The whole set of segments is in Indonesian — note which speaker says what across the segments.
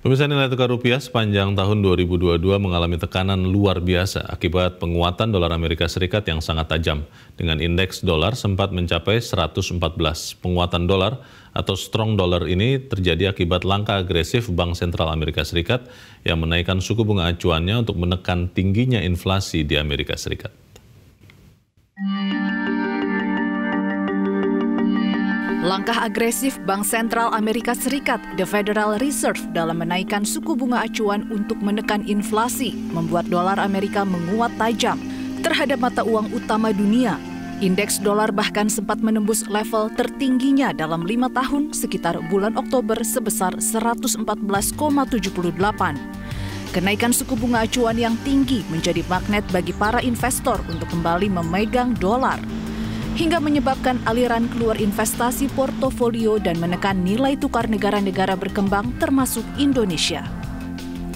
Speaker 1: Pemirsa, nilai tukar rupiah sepanjang tahun 2022 mengalami tekanan luar biasa akibat penguatan dolar Amerika Serikat yang sangat tajam. Dengan indeks dolar sempat mencapai 114. Penguatan dolar atau strong dollar ini terjadi akibat langkah agresif Bank Sentral Amerika Serikat yang menaikkan suku bunga acuannya untuk menekan tingginya inflasi di Amerika Serikat.
Speaker 2: Langkah agresif Bank Sentral Amerika Serikat, The Federal Reserve, dalam menaikkan suku bunga acuan untuk menekan inflasi, membuat dolar Amerika menguat tajam terhadap mata uang utama dunia. Indeks dolar bahkan sempat menembus level tertingginya dalam 5 tahun sekitar bulan Oktober sebesar 114,78. Kenaikan suku bunga acuan yang tinggi menjadi magnet bagi para investor untuk kembali memegang dolar, hingga menyebabkan aliran keluar investasi portofolio dan menekan nilai tukar negara-negara berkembang termasuk Indonesia.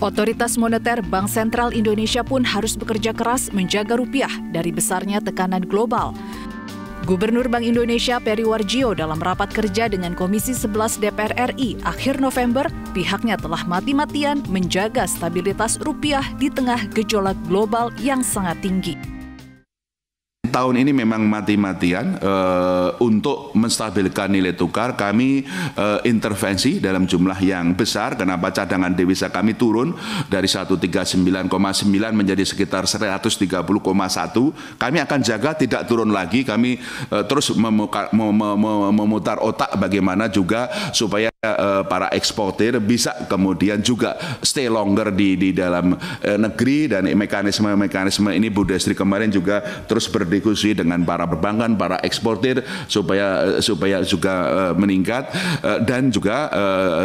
Speaker 2: Otoritas moneter Bank Sentral Indonesia pun harus bekerja keras menjaga rupiah dari besarnya tekanan global. Gubernur Bank Indonesia Peri Warjio dalam rapat kerja dengan Komisi 11 DPR RI akhir November, pihaknya telah mati-matian menjaga stabilitas rupiah di tengah gejolak global yang sangat tinggi.
Speaker 3: Tahun ini memang mati-matian untuk menstabilkan nilai tukar. Kami intervensi dalam jumlah yang besar. Kenapa cadangan devisa kami turun dari 139,9 menjadi sekitar 130,1. Kami akan jaga tidak turun lagi. Kami terus memutar otak bagaimana juga supaya para eksportir bisa kemudian juga stay longer di dalam negeri, dan mekanisme ini Bu Destri kemarin juga terus berdiskusi dengan para perbankan, para eksportir supaya juga meningkat, dan juga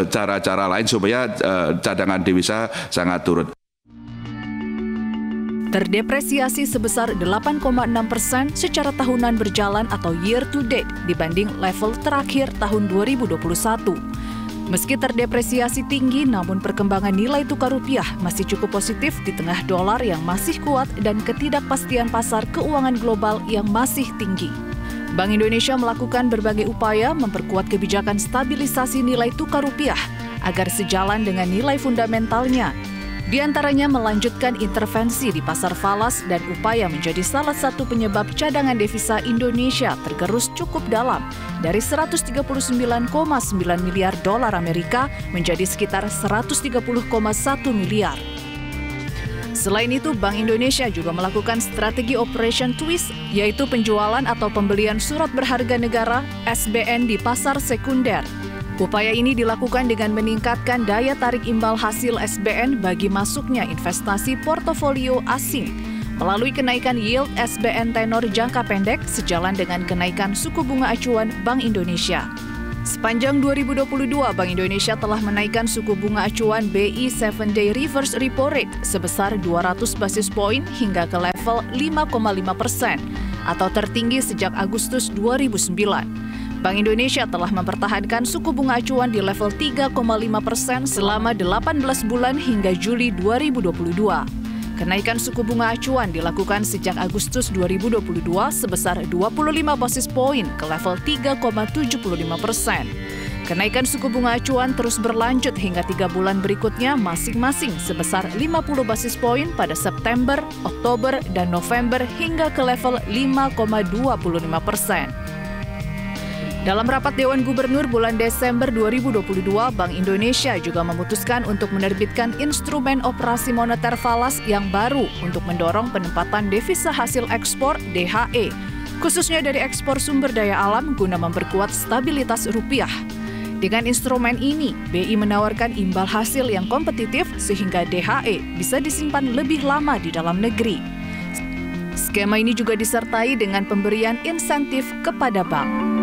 Speaker 3: cara-cara lain supaya cadangan devisa sangat turun.
Speaker 2: Terdepresiasi sebesar 8,6% secara tahunan berjalan atau year to date dibanding level terakhir tahun 2021. Meski terdepresiasi tinggi, namun perkembangan nilai tukar rupiah masih cukup positif di tengah dolar yang masih kuat dan ketidakpastian pasar keuangan global yang masih tinggi. Bank Indonesia melakukan berbagai upaya memperkuat kebijakan stabilisasi nilai tukar rupiah agar sejalan dengan nilai fundamentalnya. Di antaranya melanjutkan intervensi di pasar falas dan upaya menjadi salah satu penyebab cadangan devisa Indonesia tergerus cukup dalam dari 139,9 miliar dolar Amerika menjadi sekitar 130,1 miliar. Selain itu, Bank Indonesia juga melakukan strategi Operation Twist, yaitu penjualan atau pembelian surat berharga negara (SBN) di pasar sekunder. Upaya ini dilakukan dengan meningkatkan daya tarik imbal hasil SBN bagi masuknya investasi portofolio asing melalui kenaikan yield SBN tenor jangka pendek sejalan dengan kenaikan suku bunga acuan Bank Indonesia. Sepanjang 2022, Bank Indonesia telah menaikkan suku bunga acuan BI 7-day reverse repo rate sebesar 200 basis poin hingga ke level 5,5% atau tertinggi sejak Agustus 2009. Bank Indonesia telah mempertahankan suku bunga acuan di level 3,5% selama 18 bulan hingga Juli 2022. Kenaikan suku bunga acuan dilakukan sejak Agustus 2022 sebesar 25 basis poin ke level 3,75%. Kenaikan suku bunga acuan terus berlanjut hingga 3 bulan berikutnya masing-masing sebesar 50 basis poin pada September, Oktober, dan November hingga ke level 5,25%. Dalam rapat Dewan Gubernur bulan Desember 2022, Bank Indonesia juga memutuskan untuk menerbitkan instrumen operasi moneter falas yang baru untuk mendorong penempatan devisa hasil ekspor (DHE), khususnya dari ekspor sumber daya alam guna memperkuat stabilitas rupiah. Dengan instrumen ini, BI menawarkan imbal hasil yang kompetitif sehingga DHE bisa disimpan lebih lama di dalam negeri. Skema ini juga disertai dengan pemberian insentif kepada bank.